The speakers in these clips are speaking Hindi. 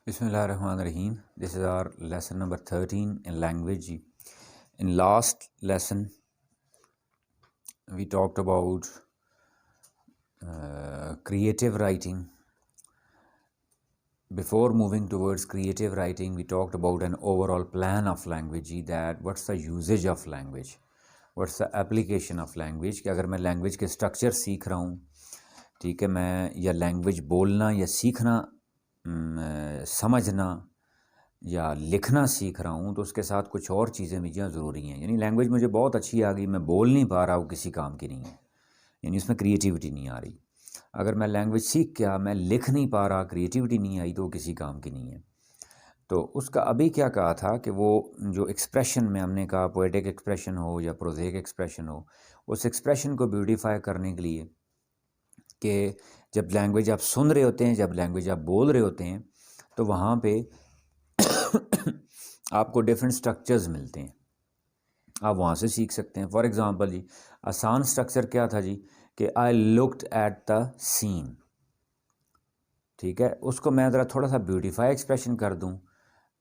Bismillahirrahmanirrahim. This is our lesson number 13 in language. In last lesson, we talked about creative writing. Before moving towards creative writing, we talked about an overall plan of language, that what's the usage of language, what's the application of language. कि अगर मैं language के structure सीख रहा हूँ, ठीक है, मैं या language बोलना या सीखना, समझना या लिखना सीख रहा हूँ, तो उसके साथ कुछ और चीज़ें भी जो ज़रूरी हैं। यानी लैंग्वेज मुझे बहुत अच्छी आ गई, मैं बोल नहीं पा रहा हूँ, किसी काम की नहीं है, यानी उसमें क्रिएटिविटी नहीं आ रही। अगर मैं लैंग्वेज सीख के मैं लिख नहीं पा रहा, क्रिएटिविटी नहीं आई, तो वो किसी काम की नहीं है। तो उसका अभी क्या कहा था कि वो जो एक्सप्रेशन में हमने कहा, पोएटिक एक्सप्रेशन हो या प्रोजेक एक्सप्रेशन हो, उस एक्सप्रेशन को ब्यूटीफाई करने के लिए कि जब लैंग्वेज आप सुन रहे होते हैं, जब लैंग्वेज आप बोल रहे होते हैं, तो वहाँ पे आपको डिफरेंट स्ट्रक्चर्स मिलते हैं, आप वहाँ से सीख सकते हैं। फॉर एग्ज़ाम्पल जी, आसान स्ट्रक्चर क्या था जी कि I looked at the scene, ठीक है, उसको मैं ज़रा थोड़ा सा ब्यूटीफाई एक्सप्रेशन कर दूँ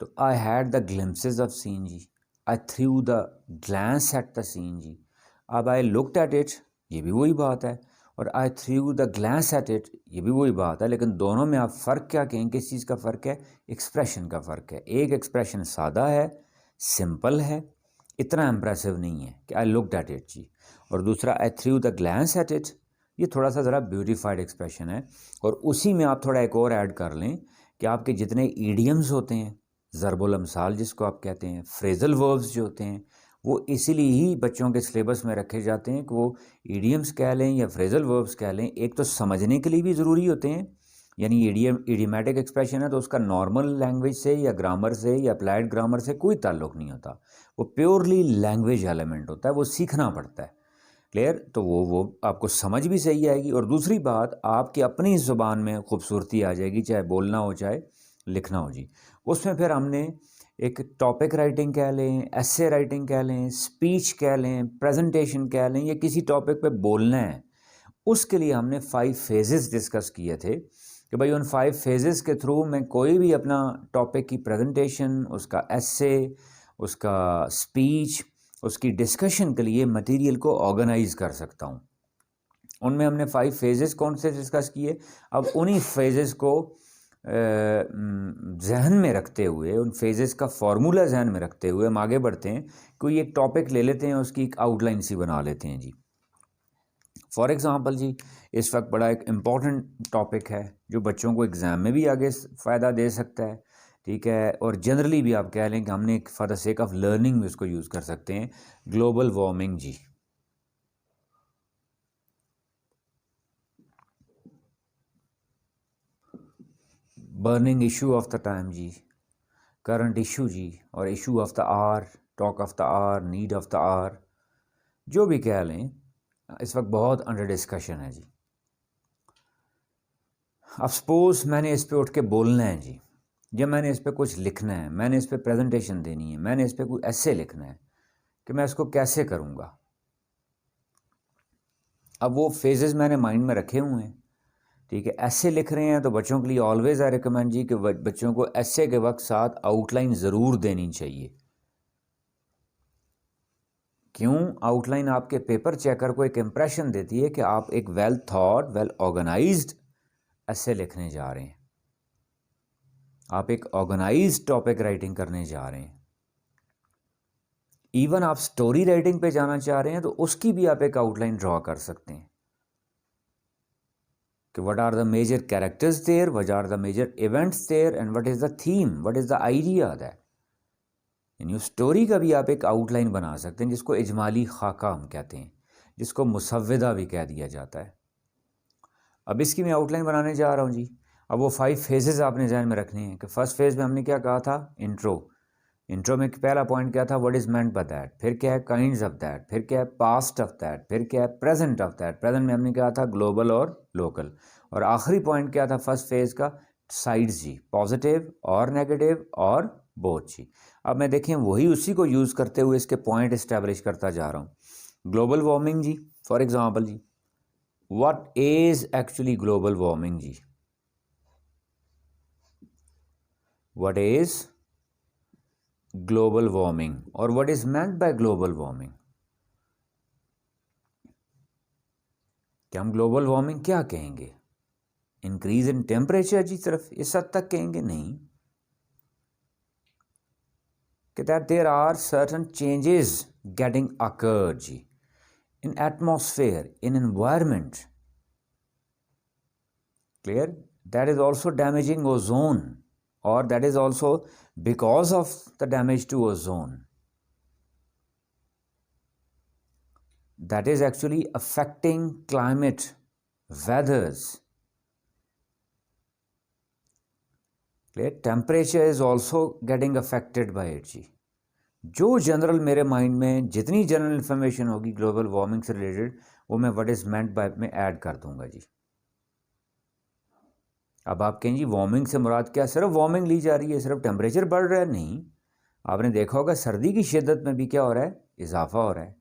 तो I had the glimpses of scene जी, I through the glance at the scene जी। अब आई लुक्ड एट इट, ये भी वही बात है, और I through the glance at it, ये भी वही बात है, लेकिन दोनों में आप फ़र्क क्या कहें, किस चीज़ का फ़र्क है? एक्सप्रेशन का फ़र्क है। एक एक्सप्रेशन सादा है, सिंपल है, इतना इम्प्रेसिव नहीं है कि आई लुक्ड एट इट जी, और दूसरा I through the glance at it, ये थोड़ा सा ज़रा ब्यूटीफाइड एक्सप्रेशन है। और उसी में आप थोड़ा एक और ऐड कर लें कि आपके जितने ईडियम्स होते हैं, ज़रबुल अमसाल जिसको आप कहते हैं, फ्रेजल वर्ब्स जो होते हैं, वो इसीलिए ही बच्चों के सिलेबस में रखे जाते हैं कि वो ईडियम्स कह लें या फ्रेजल वर्ब्स कह लें, एक तो समझने के लिए भी ज़रूरी होते हैं, यानी ईडियमेटिक एक्सप्रेशन है तो उसका नॉर्मल लैंग्वेज से या ग्रामर से या अप्लाइड ग्रामर से कोई ताल्लुक़ नहीं होता, वो प्योरली लैंग्वेज एलिमेंट होता है, वो सीखना पड़ता है। क्लियर? तो वो आपको समझ भी सही आएगी, और दूसरी बात आपकी अपनी ज़ुबान में खूबसूरती आ जाएगी, चाहे बोलना हो चाहे लिखना हो जी। उसमें फिर हमने एक टॉपिक राइटिंग कह लें, एसे राइटिंग कह लें, स्पीच कह लें, प्रेजेंटेशन कह लें, या किसी टॉपिक पे बोलना है, उसके लिए हमने 5 फेजेस डिस्कस किए थे कि भाई उन 5 फेजेस के थ्रू मैं कोई भी अपना टॉपिक की प्रेजेंटेशन, उसका एसे, उसका स्पीच, उसकी डिस्कशन के लिए मटेरियल को ऑर्गेनाइज कर सकता हूँ। उनमें हमने 5 फेजेस कौन से डिस्कस किए। अब उन्हीं फेजेस को जहन में रखते हुए, उन फेजेस का फार्मूला जहन में रखते हुए हम आगे बढ़ते हैं। कोई एक टॉपिक ले लेते हैं, उसकी एक आउटलाइन सी बना लेते हैं जी। फॉर एग्ज़ाम्पल जी, इस वक्त बड़ा एक इम्पॉर्टेंट टॉपिक है जो बच्चों को एग्ज़ाम में भी आगे फ़ायदा दे सकता है, ठीक है, और जनरली भी आप कह लें कि हमने एक for the sake of learning में उसको यूज़ कर सकते हैं, ग्लोबल वार्मिंग जी। Burning issue of the time जी, करंट इशू जी, और issue of the hour, talk of the hour, need of the hour, जो भी कह लें, इस वक्त बहुत अंडर डिस्कशन है जी। अब सपोज़ मैंने इस पे उठ के बोलना है जी, या मैंने इस पे कुछ लिखना है, मैंने इस पे प्रेजेंटेशन देनी है, मैंने इस पे कोई ऐसे लिखना है, कि मैं इसको कैसे करूँगा। अब वो फेजेस मैंने माइंड में रखे हुए हैं, ठीक है। ऐसे लिख रहे हैं तो बच्चों के लिए ऑलवेज़ आई रिकमेंड जी कि बच्चों को ऐसे के वक्त साथ आउटलाइन ज़रूर देनी चाहिए। क्यों? आउटलाइन आपके पेपर चेकर को एक इम्प्रेशन देती है कि आप एक वेल थॉट, वेल ऑर्गेनाइज्ड ऐसे लिखने जा रहे हैं, आप एक ऑर्गेनाइज्ड टॉपिक राइटिंग करने जा रहे हैं। इवन आप स्टोरी राइटिंग पे जाना चाह रहे हैं तो उसकी भी आप एक आउटलाइन ड्रॉ कर सकते हैं कि what are the major characters there, what are the major events there, and what is the theme, what is the idea that. यानी उस स्टोरी का भी आप एक आउटलाइन बना सकते हैं, जिसको इजमाली खाका हम कहते हैं, जिसको मुसव्विदा भी कह दिया जाता है। अब इसकी मैं आउटलाइन बनाने जा रहा हूँ जी। अब वो 5 फेजेस आपने जहन में रखने हैं कि फर्स्ट फेज़ में हमने क्या कहा था, इंट्रो। इंट्रो में पहला पॉइंट क्या था, what is meant by that, फिर क्या है काइंड्स ऑफ दैट, फिर क्या है पास्ट ऑफ दैट, फिर क्या है प्रेजेंट ऑफ दैट। प्रेजेंट में हमने कहा था ग्लोबल और लोकल, और आखिरी पॉइंट क्या था फर्स्ट फेज़ का, साइड्स जी, पॉजिटिव और नेगेटिव और बोथ जी। अब मैं देखें वही उसी को यूज़ करते हुए इसके पॉइंट इस्टेब्लिश करता जा रहा हूँ। ग्लोबल वार्मिंग जी, फॉर एग्जाम्पल जी, what is actually global warming जी। व्हाट इज ग्लोबल वार्मिंग और what is meant by global warming. क्या हम ग्लोबल वार्मिंग क्या कहेंगे? इंक्रीज इन टेम्परेचर जी तरफ इस हद तक कहेंगे? नहीं, कि that there are certain changes getting occurred जी in atmosphere, in environment, clear, that is also damaging ozone, or that is also because of the damage to ozone, that is actually affecting climate, weathers, clear, temperature is also getting affected by it जी। जो जनरल मेरे माइंड में जितनी जनरल इन्फॉर्मेशन होगी ग्लोबल वार्मिंग से रिलेटेड वो मैं व्हाट इज मेंट बाय में ऐड कर दूंगा जी। अब आप कहें जी वार्मिंग से मुराद क्या, सिर्फ वार्मिंग ली जा रही है, सिर्फ टेम्परेचर बढ़ रहा है? नहीं, आपने देखा होगा सर्दी की शिद्दत में भी क्या हो रहा है, इजाफा हो रहा है।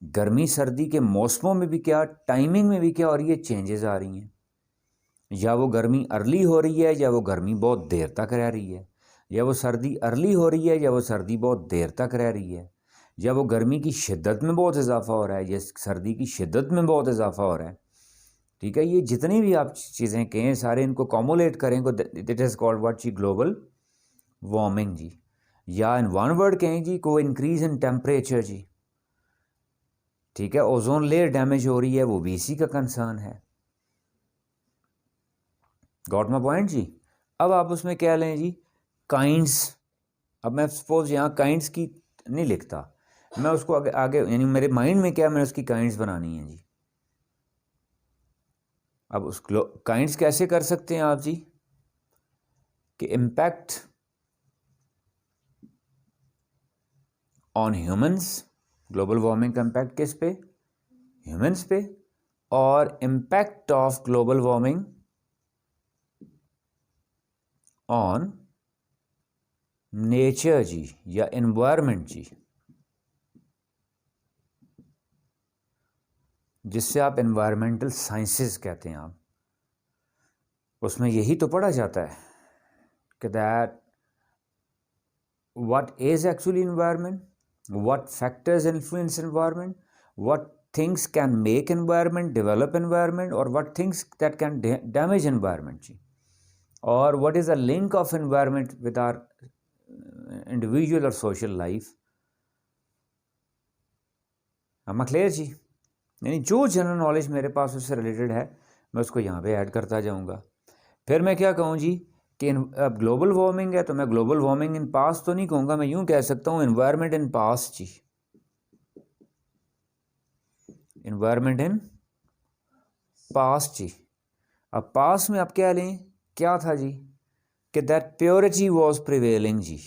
गर्मी सर्दी के मौसमों में भी क्या, टाइमिंग में भी क्या हो रही है, चेंजेस आ रही हैं। या वो गर्मी अर्ली हो रही है या वो गर्मी बहुत देर तक रह रही है, या वो सर्दी अर्ली हो रही है या वो सर्दी बहुत देर तक रह रही है, या वो गर्मी की शिद्दत में बहुत इजाफा हो रहा है या सर्दी की शिद्दत में बहुत इजाफा हो रहा है। ठीक है, ये जितनी भी आप चीज़ें कहें सारे इनको कॉमुलेट करें को इट इज़ कॉल्ड व्हाट जी, ग्लोबल वार्मिंग जी। या इन वन वर्ड कहें जी को इंक्रीज इन टेम्परेचर जी। ठीक है, ओजोन लेयर डैमेज हो रही है, वो भी इसी का कंसर्न है। गॉट माय पॉइंट जी। अब आप उसमें क्या लें जी, काइंड्स। अब मैं सपोज यहाँ काइंड्स की नहीं लिखता, मैं उसको आगे आगे यानी मेरे माइंड में क्या, मैंने उसकी काइंड्स बनानी है जी। अब उस काइंड्स कैसे कर सकते हैं आप जी, कि impact on humans, global warming का इम्पैक्ट किस पे, ह्यूमंस पे, और impact of global warming on nature जी या एनवायरनमेंट जी, जिससे आप एनवायरमेंटल साइंसेस कहते हैं। आप उसमें यही तो पढ़ा जाता है कि that what is actually environment, what factors influence environment, what things can make environment develop environment, or what things that can damage environment जी, or what is the link of environment with our individual or social life। am I clear जी? यानी जो जनरल नॉलेज मेरे पास उससे रिलेटेड है मैं उसको यहाँ पे ऐड करता जाऊँगा। फिर मैं क्या कहूँ जी कि अब ग्लोबल वार्मिंग है तो मैं ग्लोबल वार्मिंग इन पास्ट तो नहीं कहूँगा, मैं यूँ कह सकता हूँ एनवायरनमेंट इन पास्ट जी, एनवायरनमेंट इन पास्ट जी। अब पास्ट में आप क्या लें, क्या था जी, कि दैट प्योरिटी वाज प्रिवेलिंग जी।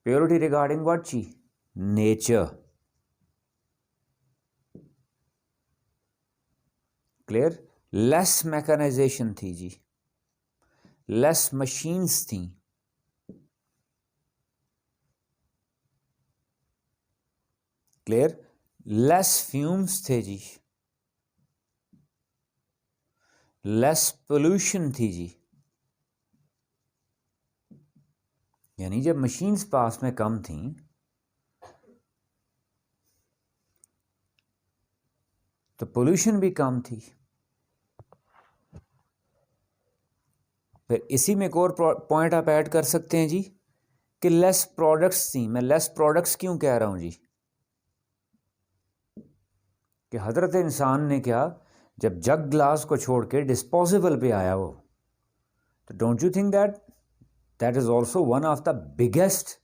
प्योरिटी रिगार्डिंग व्हाट जी, नेचर। क्लियर, लेस मैकेनाइजेशन थी जी, लेस मशीन्स थी। क्लियर, लेस फ्यूम्स थे जी, लेस पोल्यूशन थी जी। यानी जब मशीन्स पास में कम थी तो पोल्यूशन भी कम थी। फिर इसी में एक और पॉइंट आप ऐड कर सकते हैं जी कि लेस प्रोडक्ट्स थी। मैं लेस प्रोडक्ट्स क्यों कह रहा हूं जी, कि हजरत इंसान ने क्या, जब जग ग्लास को छोड़ के डिस्पोजेबल पे आया वो, तो don't you think that that is also one of the biggest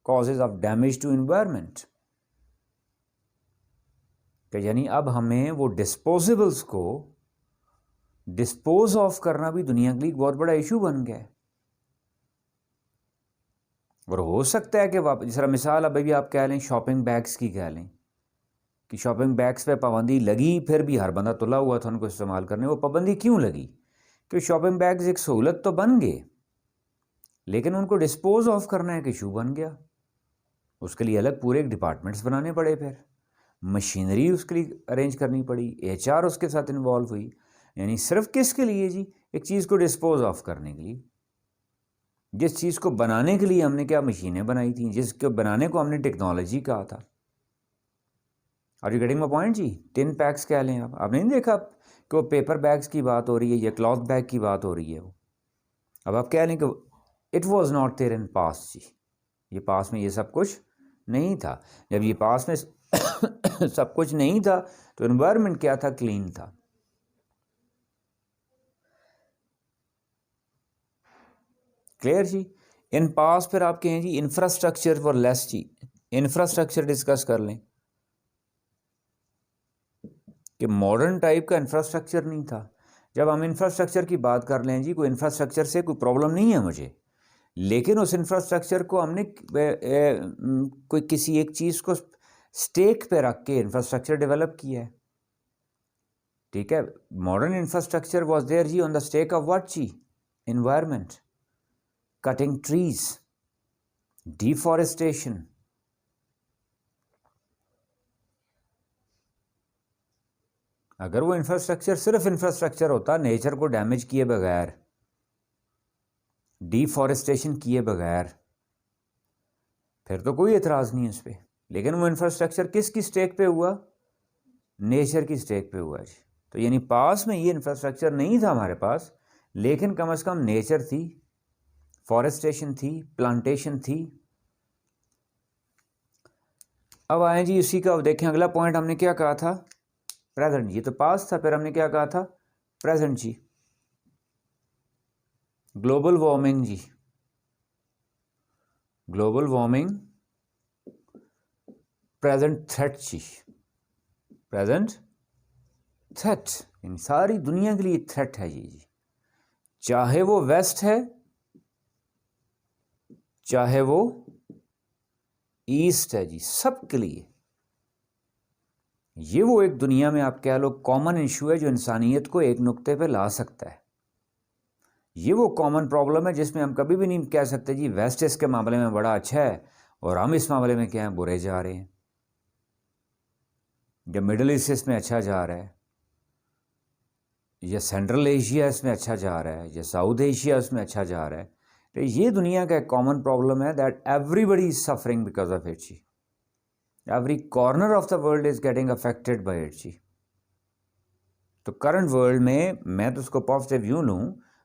causes of damage to environment. यानी अब हमें वो डिस्पोजेबल्स को डिस्पोज ऑफ करना भी दुनिया के लिए बहुत बड़ा इशू बन गया है। और हो सकता है कि वापस जरा मिसाल अब भी आप कह लें शॉपिंग बैग्स की, कह लें कि शॉपिंग बैग्स पे पाबंदी लगी, फिर भी हर बंदा तुला हुआ था उनको इस्तेमाल करने। वो पाबंदी क्यों लगी, कि शॉपिंग बैग्स एक सहूलत तो बन गए लेकिन उनको डिस्पोज ऑफ करना एक इशू बन गया। उसके लिए अलग पूरे डिपार्टमेंट्स बनाने पड़े, फिर मशीनरी उसके लिए अरेंज करनी पड़ी, HR उसके साथ इन्वॉल्व हुई। यानी सिर्फ किसके लिए जी, एक चीज़ को डिस्पोज ऑफ करने के लिए। जिस चीज़ को बनाने के लिए हमने क्या मशीनें बनाई थी, जिसको बनाने को हमने टेक्नोलॉजी कहा था। Are you getting my point जी? टिन पैक्स कह लें आप, आपने नहीं देखा कि वो पेपर बैग्स की बात हो रही है या क्लॉथ बैग की बात हो रही है वो। अब आप कह लें कि it was not there in past जी, ये पास में ये सब कुछ नहीं था। जब ये पास में सब कुछ नहीं था तो एनवायरनमेंट क्या था? क्लीन था। क्लियर जी? इन पास फिर आप कहें जी इंफ्रास्ट्रक्चर फॉर लेस जी, इंफ्रास्ट्रक्चर डिस्कस कर लें कि मॉडर्न टाइप का इंफ्रास्ट्रक्चर नहीं था। जब हम इंफ्रास्ट्रक्चर की बात कर लें जी, कोई इंफ्रास्ट्रक्चर से कोई प्रॉब्लम नहीं है मुझे, लेकिन उस इंफ्रास्ट्रक्चर को हमने कोई किसी एक चीज़ को स्टेक पे रख के इंफ्रास्ट्रक्चर डेवलप किया है। ठीक है, मॉडर्न इंफ्रास्ट्रक्चर वाज देयर जी on the stake of what जी? Environment, cutting trees, deforestation. अगर वो इंफ्रास्ट्रक्चर सिर्फ इंफ्रास्ट्रक्चर होता, नेचर को डैमेज किए बगैर, डिफॉरेस्टेशन किए बगैर, फिर तो कोई एतराज़ नहीं है उस पर। लेकिन वो इंफ्रास्ट्रक्चर किसकी स्टेक पे हुआ? नेचर की स्टेक पे हुआ जी। तो यानी पास में ये इंफ्रास्ट्रक्चर नहीं था हमारे पास, लेकिन कम से कम नेचर थी, फॉरेस्टेशन थी, प्लांटेशन थी। अब आए जी इसी का, देखें अगला पॉइंट हमने क्या कहा था? प्रेजेंट। ये तो पास था, फिर हमने क्या कहा था? प्रेजेंट जी। ग्लोबल वार्मिंग जी, ग्लोबल वार्मिंग प्रेजेंट थ्रेट जी, प्रेजेंट थ्रेट, इन सारी दुनिया के लिए थ्रेट है ये जी। चाहे वो वेस्ट है, चाहे वो ईस्ट है जी, सबके लिए ये वो एक दुनिया में आप कह लो कॉमन इशू है जो इंसानियत को एक नुक्ते पे ला सकता है। ये वो कॉमन प्रॉब्लम है जिसमें हम कभी भी नहीं कह सकते जी वेस्ट इसके मामले में बड़ा अच्छा है और हम इस मामले में क्या है, बुरे जा रहे हैं। जब मिडिल ईस्ट इसमें अच्छा जा रहा है, या सेंट्रल एशिया इसमें अच्छा जा रहा है, या साउथ एशिया इसमें अच्छा जा रहा है, तो ये दुनिया का एक कॉमन प्रॉब्लम है that everybody is suffering because of it जी। Every corner of the world is getting affected by it जी। तो करंट वर्ल्ड में मैं तो उसको पॉजिटिव यूँ लूँ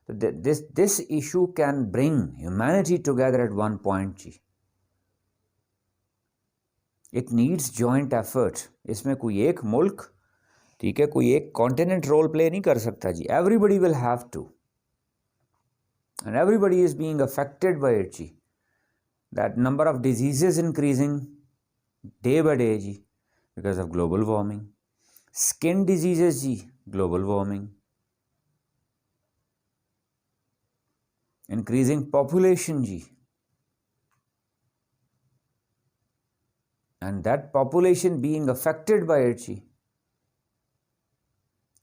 तो this issue can bring humanity together at one point जी। It needs joint effort. इसमें कोई एक मुल्क, ठीक है, कोई एक कॉन्टिनेंट रोल प्ले नहीं कर सकता जी। Everybody will have to, and everybody is being affected by it जी। That number of diseases increasing day by day जी because of global warming. Skin diseases जी, ग्लोबल वार्मिंग। इंक्रीजिंग पॉपुलेशन जी, and that population being affected by it जी।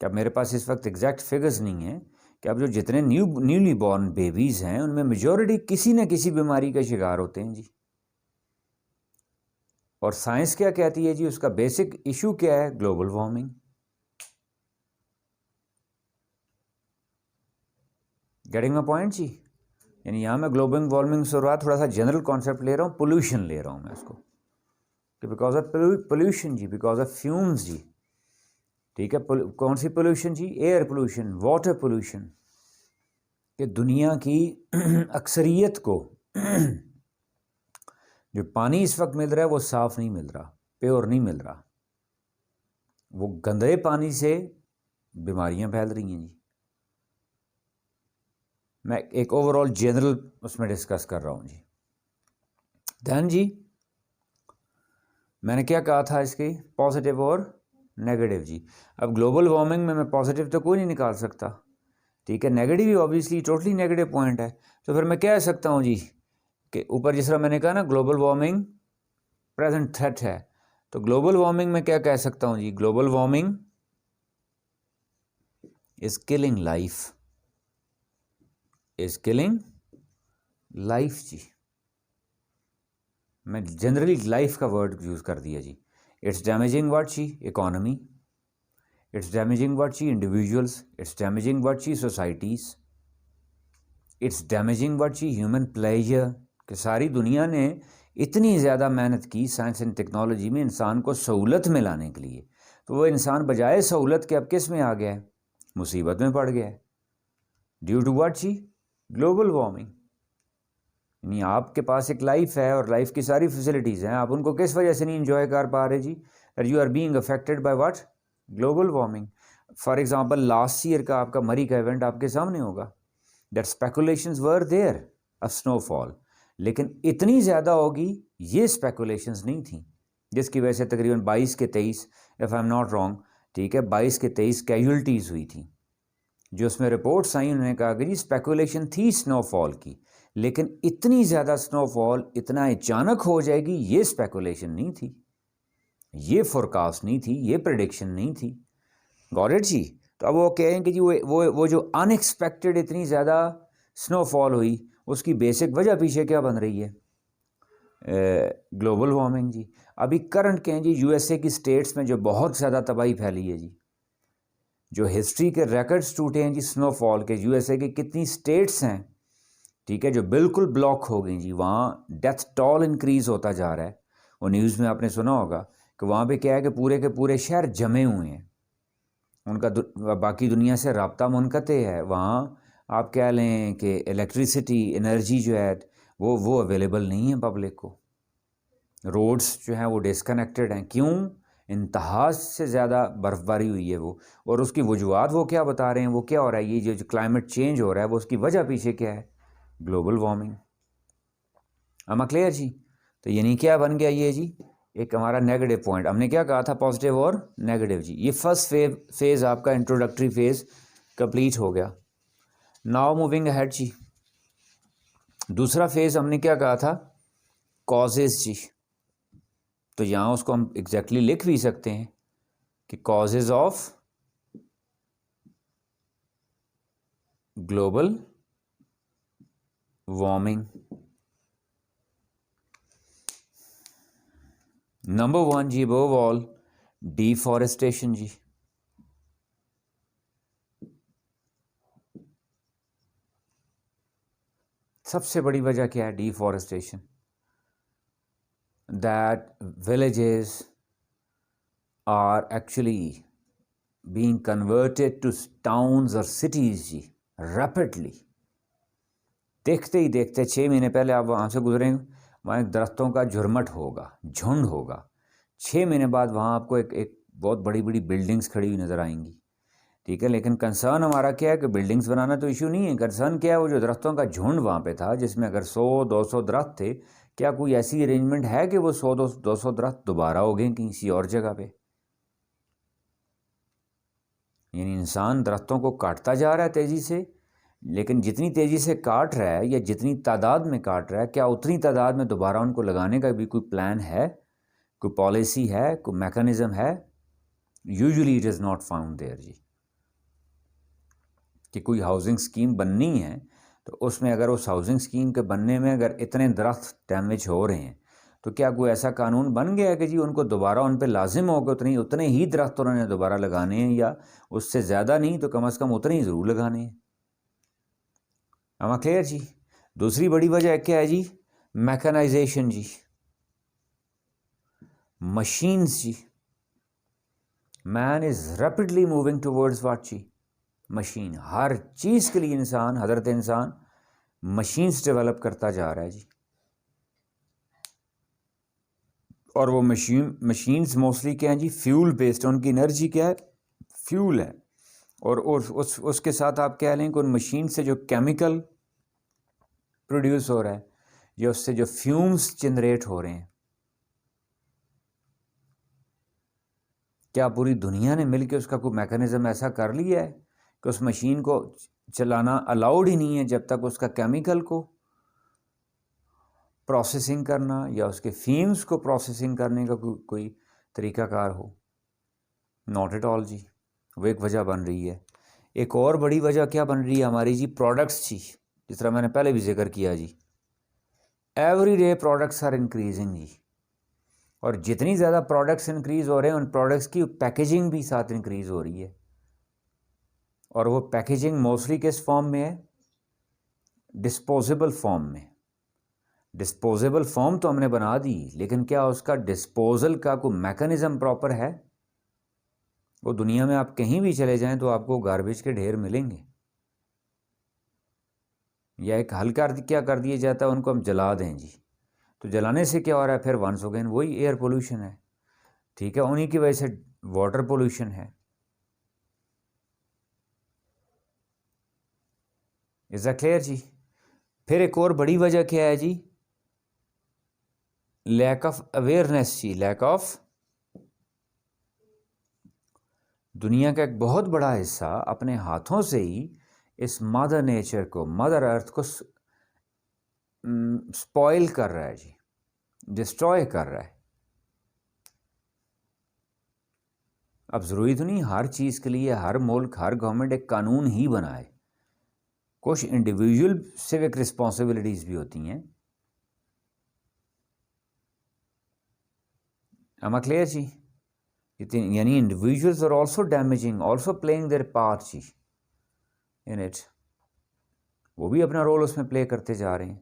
क्या मेरे पास इस वक्त एग्जैक्ट फिगर्स नहीं है कि अब जो जितने न्यूली बॉर्न बेबीज़ हैं उनमें मेजॉरिटी किसी न किसी बीमारी का शिकार होते हैं जी। और साइंस क्या कहती है जी? उसका बेसिक इशू क्या है? Global warming. Getting my point जी? यानी यहाँ मैं ग्लोबल वार्मिंग से थोड़ा सा जनरल कॉन्सेप्ट ले रहा हूँ, पोल्यूशन ले रहा हूँ मैं इसको, कि बिकॉज ऑफ पोल्यूशन जी, बिकॉज ऑफ फ्यूम्स जी। ठीक है, कौन सी पोल्यूशन जी? Air pollution, water pollution. कि दुनिया की अक्सरियत को जो पानी इस वक्त मिल रहा है वो साफ़ नहीं मिल रहा, प्योर नहीं मिल रहा। वो गंदे पानी से बीमारियां फैल रही हैं जी। मैं एक ओवरऑल जनरल उसमें डिस्कस कर रहा हूँ जी। ध्यान जी, मैंने क्या कहा था इसके पॉजिटिव और नेगेटिव जी। अब ग्लोबल वार्मिंग में मैं पॉजिटिव तो कोई नहीं निकाल सकता, ठीक है, नेगेटिव ही ऑब्वियसली टोटली नेगेटिव पॉइंट है। तो फिर मैं कह सकता हूँ जी कि ऊपर जिस तरह मैंने कहा ना ग्लोबल वार्मिंग प्रेजेंट थ्रेट है, तो ग्लोबल वार्मिंग में क्या कह सकता हूँ जी? Global warming is killing life, is killing life जी। मैं जनरली लाइफ का वर्ड यूज़ कर दिया जी। इट्स डैमेजिंग व्हाट जी? इकोनॉमी। इट्स डैमेजिंग व्हाट जी? इंडिविजुअल्स। इट्स डैमेजिंग व्हाट जी? सोसाइटीज़। इट्स डैमेजिंग व्हाट जी ह्यूमन प्लेजर, कि सारी दुनिया ने इतनी ज़्यादा मेहनत की साइंस एंड टेक्नोलॉजी में इंसान को सहूलत में लाने के लिए, तो वो इंसान बजाय सहूलत के अब किस में आ गया है, मुसीबत में पड़ गया है। ड्यू टू व्हाट जी, ग्लोबल वार्मिंग। यानी आपके पास एक लाइफ है और लाइफ की सारी फैसिलिटीज़ हैं, आप उनको किस वजह से नहीं इंजॉय कर पा रहे जी, that you are being affected by what, global warming. For example last year का आपका मरी का इवेंट आपके सामने होगा, that speculations were there a snowfall, लेकिन इतनी ज़्यादा होगी ये स्पेकुलेशंस नहीं थी, जिसकी वजह से तकरीबन 22 के 23, if I am not wrong, ठीक है, 22 के 23 कैजुअल्टीज़ हुई थी। जो उसमें रिपोर्ट्स आई उन्होंने कहा कि जी स्पेकुलेशन थी स्नोफॉल की, लेकिन इतनी ज़्यादा स्नोफॉल इतना अचानक हो जाएगी ये स्पेकुलेशन नहीं थी, ये फोरकास्ट नहीं थी, ये प्रेडिक्शन नहीं थी। गॉट इट जी। तो अब वो कहें कि जी वो जो अनएक्सपेक्टेड इतनी ज़्यादा स्नोफॉल हुई, उसकी बेसिक वजह पीछे क्या बन रही है, ग्लोबल वार्मिंग जी। अभी करंट कहें जी यूएसए की स्टेट्स में जो बहुत ज़्यादा तबाही फैली है जी, जो हिस्ट्री के रिकॉर्ड्स टूटे हैं जी स्नोफॉल के, यूएसए की कितनी स्टेट्स हैं, ठीक है, जो बिल्कुल ब्लॉक हो गई जी, वहाँ डेथ टॉल इंक्रीज़ होता जा रहा है। वो न्यूज़ में आपने सुना होगा कि वहाँ पे क्या है कि पूरे के पूरे शहर जमे हुए हैं, उनका बाकी दुनिया से रब्ता मुनक़ते है। वहाँ आप कह लें कि इलेक्ट्रिसिटी एनर्जी जो है वो अवेलेबल नहीं है पब्लिक को, रोड्स जो हैं वो डिसकनेक्टेड हैं। क्यों? इंतहा से ज़्यादा बर्फ़बारी हुई है वो, और उसकी वजूहत वो क्या बता रहे हैं, वो क्या हो रहा है, ये जो क्लाइमेट चेंज हो रहा है वो उसकी वजह पीछे क्या है, ग्लोबल वार्मिंग। अमा क्लियर जी। तो यानी क्या बन गया ये जी, एक हमारा नेगेटिव पॉइंट। हमने क्या कहा था, पॉजिटिव और नेगेटिव जी। ये फर्स्ट फेज़ आपका इंट्रोडक्टरी फेज़ कंप्लीट हो गया। नाउ मूविंग अहेड जी, दूसरा फेज़ हमने क्या कहा था, कॉजेज़ जी। तो यहाँ उसको हम एग्जैक्टली लिख भी सकते हैं कि causes of global warming. Number 1 जी, अबव ऑल डिफॉरेस्टेशन जी। सबसे बड़ी वजह क्या है, deforestation, that villages are actually being converted to towns or cities जी rapidly। देखते ही देखते 6 महीने पहले आप वहाँ से गुजरेंगे, वहाँ एक दरख्तों का झुरमट होगा, झुंड होगा। 6 महीने बाद वहाँ आपको एक बहुत बड़ी बड़ी बिल्डिंग्स खड़ी हुई नज़र आएंगी, ठीक है। लेकिन कंसर्न हमारा क्या है कि बिल्डिंग्स बनाना तो इशू नहीं है, कंसर्न क्या है, वो जो दरख्तों का झुंड वहाँ पे था, जिसमें अगर 100-200 दरख्त थे, क्या कोई ऐसी अरेंजमेंट है कि वो 100-200 दरख्त दोबारा हो गए किसी और जगह पे। यानी इंसान दरख्तों को काटता जा रहा है तेज़ी से, लेकिन जितनी तेज़ी से काट रहा है या जितनी तादाद में काट रहा है, क्या उतनी तादाद में दोबारा उनको लगाने का भी कोई प्लान है, कोई पॉलिसी है, कोई मैकेनिज़्म है? Usually it is not found there जी। कि कोई हाउसिंग स्कीम बननी है तो उसमें अगर उस हाउसिंग स्कीम के बनने में अगर इतने दरख्त डैमेज हो रहे हैं, तो क्या कोई ऐसा कानून बन गया है कि जी उनको दोबारा उन पर लाजिम होगा उतने ही दरख्त उन्होंने दोबारा लगाने हैं, या उससे ज़्यादा नहीं तो कम अज़ कम उतने ही ज़रूर लगाने हैं। क्लियर जी। दूसरी बड़ी वजह क्या है जी, मैकेनाइजेशन जी, मशीन्स जी। Man is rapidly moving towards what जी, मशीन। हर चीज़ के लिए इंसान, हज़रत इंसान मशीन्स डेवलप करता जा रहा है जी। और वो मशीन्स मोस्टली क्या हैं जी, फ्यूल बेस्ड, उनकी एनर्जी क्या है, फ्यूल है। और उसके साथ आप कह लें कि उन मशीन से जो केमिकल प्रोड्यूस हो रहा है या उससे जो फ्यूम्स जनरेट हो रहे हैं, क्या पूरी दुनिया ने मिलकर उसका कोई मैकेनिज़्म ऐसा कर लिया है कि उस मशीन को चलाना अलाउड ही नहीं है जब तक उसका केमिकल को प्रोसेसिंग करना या उसके फ्यूम्स को प्रोसेसिंग करने का कोई तरीक़ाकार हो? नॉट एट ऑल जी। वो एक वजह बन रही है। एक और बड़ी वजह क्या बन रही है हमारी जी, प्रोडक्ट्स जी। जिस तरह मैंने पहले भी जिक्र किया जी, every day products are increasing जी। और जितनी ज़्यादा प्रोडक्ट्स इंक्रीज़ हो रहे हैं, उन प्रोडक्ट्स की पैकेजिंग भी साथ इंक्रीज़ हो रही है। और वो पैकेजिंग मोस्टली किस फॉर्म में है, डिस्पोजेबल फॉर्म में। डिस्पोजेबल फॉर्म तो हमने बना दी, लेकिन क्या उसका डिस्पोजल का कोई मैकेनिज़्म प्रॉपर है? वो दुनिया में आप कहीं भी चले जाएं तो आपको गार्बेज के ढेर मिलेंगे। या एक हल्का क्या कर दिया जाता है, उनको हम जला दें जी, तो जलाने से क्या हो रहा है? फिर वंस अगेन वही एयर पोल्यूशन है, ठीक है, उन्हीं की वजह से वाटर पोल्यूशन है। इज़ दैट क्लियर जी? फिर एक और बड़ी वजह क्या है जी? लैक ऑफ अवेयरनेस जी, लैक ऑफ। दुनिया का एक बहुत बड़ा हिस्सा अपने हाथों से ही इस मदर नेचर को, मदर अर्थ को स्पॉइल कर रहा है जी, डिस्ट्रॉय कर रहा है। अब ज़रूरी तो नहीं हर चीज़ के लिए हर मुल्क, हर गवर्नमेंट एक कानून ही बनाए। कुछ इंडिविजुअल सिविक रिस्पॉन्सिबिलिटीज़ भी होती हैं। am I clear जी? यानी individuals are also damaging, also playing their part जी इन इट। वो भी अपना रोल उसमें प्ले करते जा रहे हैं।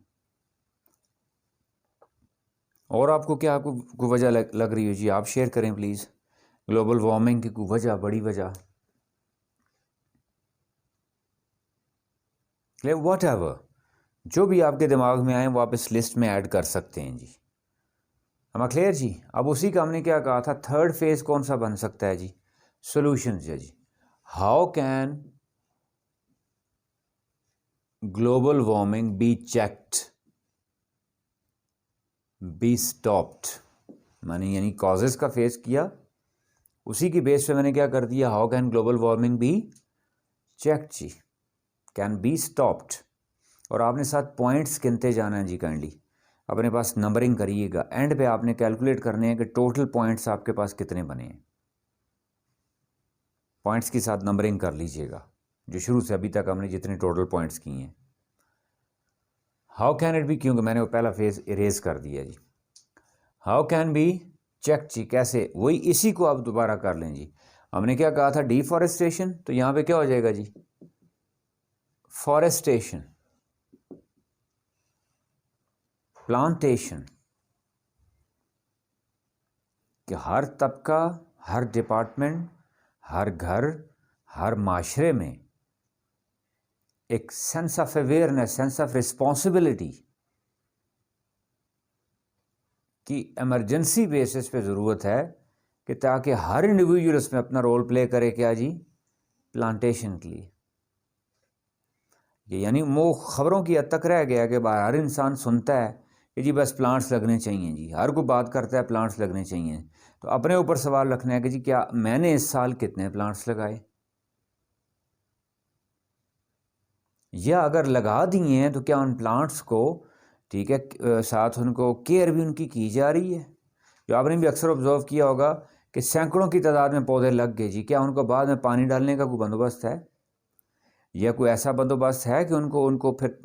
और आपको क्या कोई वजह लग रही है जी? आप शेयर करें प्लीज़, ग्लोबल वार्मिंग की कोई वजह, बड़ी वजह। वॉट एवर, जो भी आपके दिमाग में आए वो आप इस लिस्ट में ऐड कर सकते हैं जी। हम क्लियर जी? अब उसी का हमने क्या कहा था, थर्ड फेज कौन सा बन सकता है जी? सॉल्यूशन जी। How can global warming be checked, be stopped? मैंने यानी कॉजेस का फेस किया, उसी की बेस पे मैंने क्या कर दिया, how can global warming be checked जी, कैन बी स्टॉप्ड। और आपने साथ पॉइंट्स गिनते जाना है जी, काइंडली अपने पास नंबरिंग करिएगा। एंड पे आपने कैलकुलेट करने हैं कि टोटल पॉइंट्स आपके पास कितने बने हैं। पॉइंट्स के साथ नंबरिंग कर लीजिएगा, जो शुरू से अभी तक हमने जितने टोटल पॉइंट्स किए हैं। हाउ कैन इट बी, क्योंकि मैंने वो पहला फेज इरेज कर दिया जी। हाउ कैन बी चेक जी, कैसे? वही इसी को आप दोबारा कर लें जी। हमने क्या कहा था, डिफॉरेस्टेशन, तो यहाँ पे क्या हो जाएगा जी, फॉरेस्टेशन, प्लांटेशन। कि हर तबका, हर डिपार्टमेंट, हर घर, हर माशरे में एक sense of awareness, sense of responsibility की इमरजेंसी बेसिस पे ज़रूरत है कि ताकि हर इंडिविजुअल उसमें अपना रोल प्ले करे। क्या जी? प्लांटेशन के लिए। यानी वो ख़बरों की हद तक रह गया कि हर इंसान सुनता है कि जी बस प्लांट्स लगने चाहिए जी, हर कोई बात करता है प्लांट्स लगने चाहिए। तो अपने ऊपर सवाल रखना है कि जी क्या मैंने इस साल कितने प्लांट्स लगाए, या अगर लगा दिए हैं तो क्या उन प्लांट्स को, ठीक है, साथ उनको केयर भी उनकी की जा रही है? जो आपने भी अक्सर ऑब्जर्व किया होगा कि सैकड़ों की तादाद में पौधे लग गए जी, क्या उनको बाद में पानी डालने का कोई बंदोबस्त है, या कोई ऐसा बंदोबस्त है कि उनको उनको फिर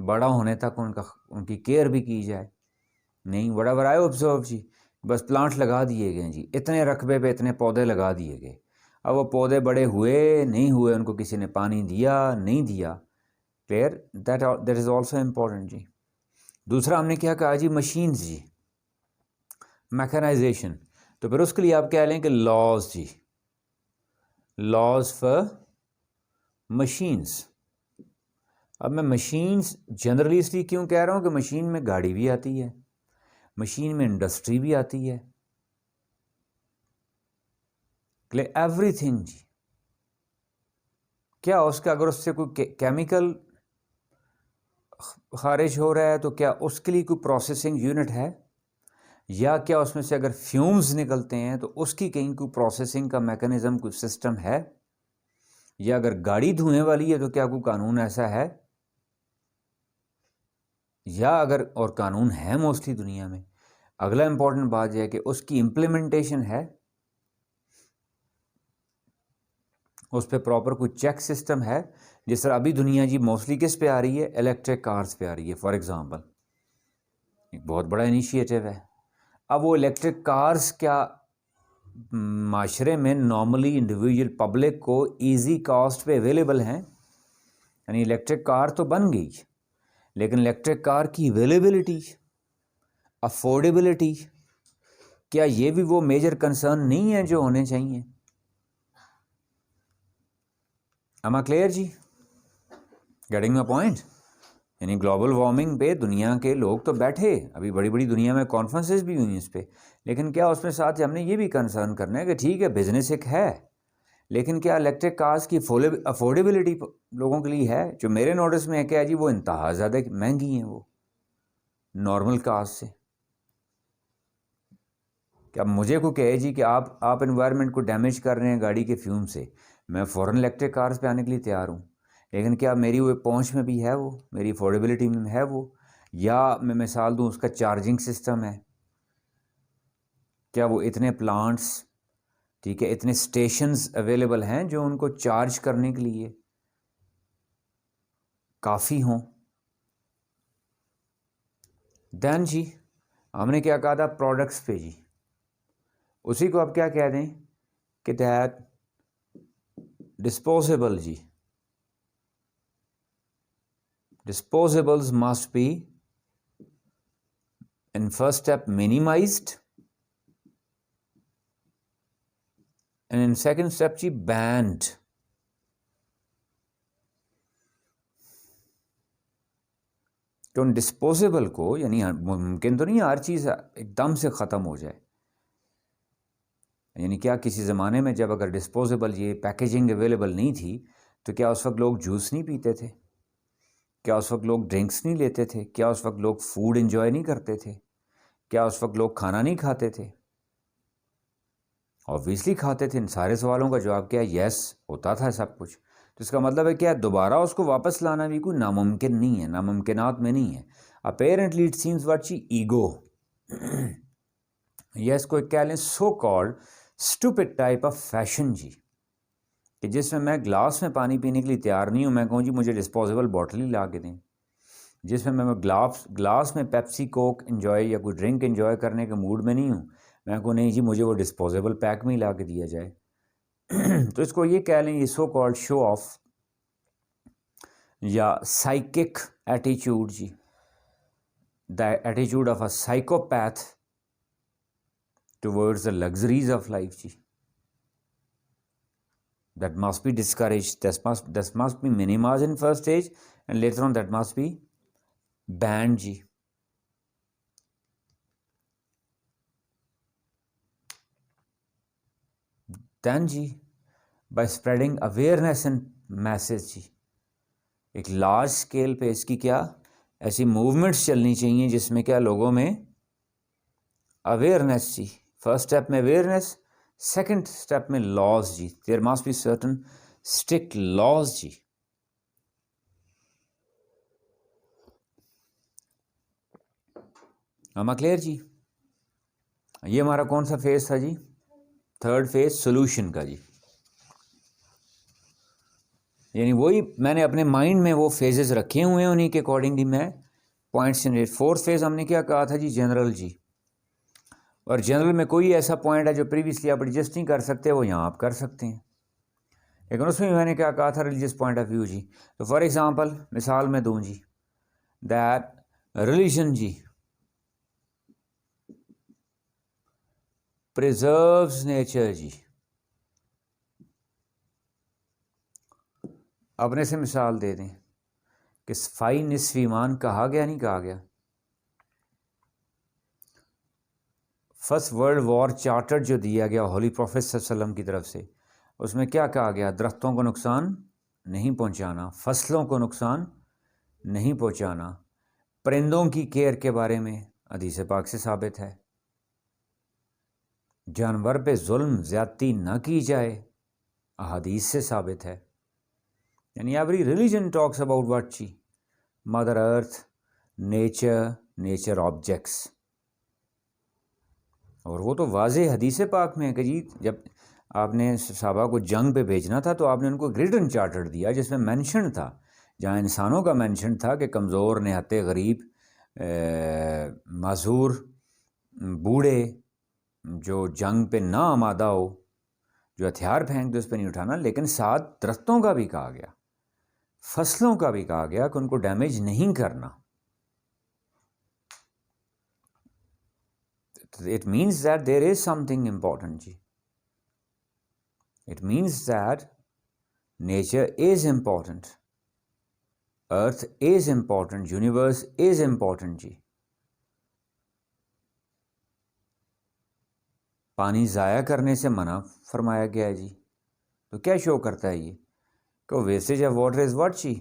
बड़ा होने तक उनकी केयर भी की जाए? नहीं, बड़ा आई ऑब्जर्व जी, बस प्लांट लगा दिए गए जी, इतने रकबे पे इतने पौधे लगा दिए गए। अब वो पौधे बड़े हुए नहीं हुए, उनको किसी ने पानी दिया नहीं दिया, clear? That is also important जी। दूसरा हमने क्या कहा जी, मशीन्स जी, मैकेनाइजेशन। तो फिर उसके लिए आप कह लें कि लॉज जी, लॉज फॉर मशीन्स। अब मैं मशीन्स जनरली इसलिए क्यों कह रहा हूँ कि मशीन में गाड़ी भी आती है, मशीन में इंडस्ट्री भी आती है, एवरीथिंग जी। क्या उसका अगर उससे कोई केमिकल खारिज हो रहा है तो क्या उसके लिए कोई प्रोसेसिंग यूनिट है, या क्या उसमें से अगर फ्यूम्स निकलते हैं तो उसकी कहीं कोई प्रोसेसिंग का मैकेनिज्म, कोई सिस्टम है? या अगर गाड़ी धुएं वाली है तो क्या कोई कानून ऐसा है? या अगर, और कानून है मोस्टली दुनिया में, अगला इंपॉर्टेंट बात यह है कि उसकी इम्प्लीमेंटेशन है, उस पर प्रॉपर कोई चेक सिस्टम है? जिस तरह अभी दुनिया जी मोस्टली किस पे आ रही है, इलेक्ट्रिक कार्स पे आ रही है फॉर एग्जांपल, एक बहुत बड़ा इनिशिएटिव है। अब वो इलेक्ट्रिक कार्स क्या माशरे में नॉर्मली इंडिविजुअल पब्लिक को इजी कॉस्ट पे अवेलेबल हैं? यानी इलेक्ट्रिक कार तो बन गई, लेकिन इलेक्ट्रिक कार की अवेलेबिलिटी, अफोर्डेबिलिटी, क्या ये भी वो मेजर कंसर्न नहीं है जो होने चाहिए? am I क्लियर जी? Getting my point? यानी ग्लोबल वार्मिंग पे दुनिया के लोग तो बैठे, अभी बड़ी बड़ी दुनिया में कॉन्फ्रेंसेस भी हुई इस पे, लेकिन क्या उसमें साथ हमने ये भी कंसर्न करना है कि ठीक है बिजनेस एक है, लेकिन क्या इलेक्ट्रिक कार्स की अफोर्डेबिलिटी लोगों के लिए है? जो मेरे नोटिस में है क्या है जी, वो इंतहा ज़्यादा महंगी हैं वो नॉर्मल कार्स से। क्या मुझे को कहे जी कि आप एनवायरनमेंट को डैमेज कर रहे हैं गाड़ी के फ्यूम से, मैं फ़ौरन इलेक्ट्रिक कार्स पे आने के लिए तैयार हूँ, लेकिन क्या मेरी वो पहुँच में भी है, वो मेरी अफोर्डेबिलिटी में है वो? या मैं मिसाल दूँ उसका चार्जिंग सिस्टम है, क्या वो इतने प्लांट्स, ठीक है, इतने स्टेशंस अवेलेबल हैं जो उनको चार्ज करने के लिए काफ़ी हों? देन जी हमने क्या कहा था प्रोडक्ट्स पे जी, उसी को आप क्या कह दें कि दैट डिस्पोजेबल जी, disposables must be in first step minimized and in second step जी banned। तो उन डिस्पोजेबल को, यानी मुमकिन तो नहीं हर चीज़ एकदम से ख़त्म हो जाए, यानी क्या किसी ज़माने में जब अगर डिस्पोजेबल ये पैकेजिंग अवेलेबल नहीं थी तो क्या उस वक्त लोग जूस नहीं पीते थे? क्या उस वक्त लोग ड्रिंक्स नहीं लेते थे? क्या उस वक्त लोग फूड एंजॉय नहीं करते थे? क्या उस वक्त लोग खाना नहीं खाते थे? ऑब्वियसली खाते थे। इन सारे सवालों का जवाब क्या है? यस, होता था सब कुछ। तो इसका मतलब है क्या, दोबारा उसको वापस लाना भी कोई नामुमकिन नहीं है, नामुमकिनात में नहीं है। अपेरेंटली इट सीम्स व्हाट जी, ईगो, यस, कोई कह लें so called stupid type of fashion जी, कि जिसमें मैं ग्लास में पानी पीने के लिए तैयार नहीं हूँ, मैं कहूँ जी मुझे डिस्पोजेबल बॉटल ही ला के दें। जिसमें मैं ग्लास में पेप्सी कोक एंजॉय या कोई ड्रिंक एंजॉय करने के मूड में नहीं हूँ, मैं कहूँ नहीं जी मुझे वो डिस्पोजेबल पैक में ही ला के दिया जाए। तो इसको ये कह लें, ये सो कॉल्ड शो ऑफ या साइकिक एटीट्यूड जी, the attitude of a psychopath towards the luxuries of life जी, that must be discouraged, that must be minimized in first stage and later on that must be banned जी। then जी by spreading awareness and message जी, एक लार्ज स्केल पे इसकी क्या ऐसी मूवमेंट्स चलनी चाहिए जिसमें क्या लोगों में अवेयरनेस जी, फर्स्ट स्टेप में अवेयरनेस, सेकंड स्टेप में लॉज जी, there must be certain strict laws जी। हम क्लियर जी? ये हमारा कौन सा फेज था जी? थर्ड फेज सोल्यूशन का जी, यानी वही मैंने अपने माइंड में वो फेजेस रखे हुए हैं, उन्हीं के अकॉर्डिंगली मैं पॉइंट्स जनरेट। फोर्थ फेज हमने क्या कहा था जी? जनरल जी, और जनरल में कोई ऐसा पॉइंट है जो प्रीवियसली आप एडजस्ट नहीं कर सकते, वो यहाँ आप कर सकते हैं, लेकिन उसमें मैंने क्या कहा था? रिलीजियस पॉइंट ऑफ व्यू जी। तो फॉर एग्जांपल मिसाल में दूँ जी, दैट रिलीजन जी प्रिजर्व्स नेचर जी। अपने से मिसाल दे दें कि सफाई निस्फ ईमान कहा गया, नहीं कहा गया? फर्स्ट वर्ल्ड वॉर चार्टर जो दिया गया होली प्रॉफेट सल्लल्लाहु अलैहि वसल्लम की तरफ से, उसमें क्या कहा गया? दरख्तों को नुकसान नहीं पहुंचाना, फसलों को नुकसान नहीं पहुंचाना, परिंदों की केयर के बारे में हदीस पाक से साबित है, जानवर पे जुल्म ज़्यादती ना की जाए, अहादीस से साबित है। यानी every religion talks about what जी? Mother earth, nature, nature objects, और वो तो वाज़े हदीस पाक में है कि जी जब आपने सहाबा को जंग पे भेजना था तो आपने उनको रिटन चार्टर दिया जिसमें मेंशन था, जहाँ इंसानों का मेंशन था कि कमज़ोर, निहत्ते, गरीब, माजूर, बूढ़े जो जंग पे ना आमादा हो, जो हथियार फेंक दे उस पर नहीं उठाना, लेकिन साथ दरख्तों का भी कहा गया, फसलों का भी कहा गया कि उनको डैमेज नहीं करना। It means that there is something important ji. It means that nature is important, earth is important, universe is important जी. पानी ज़ाया करने से मना फरमाया गया है जी. तो क्या शो करता है ये कि wastage of water is what जी,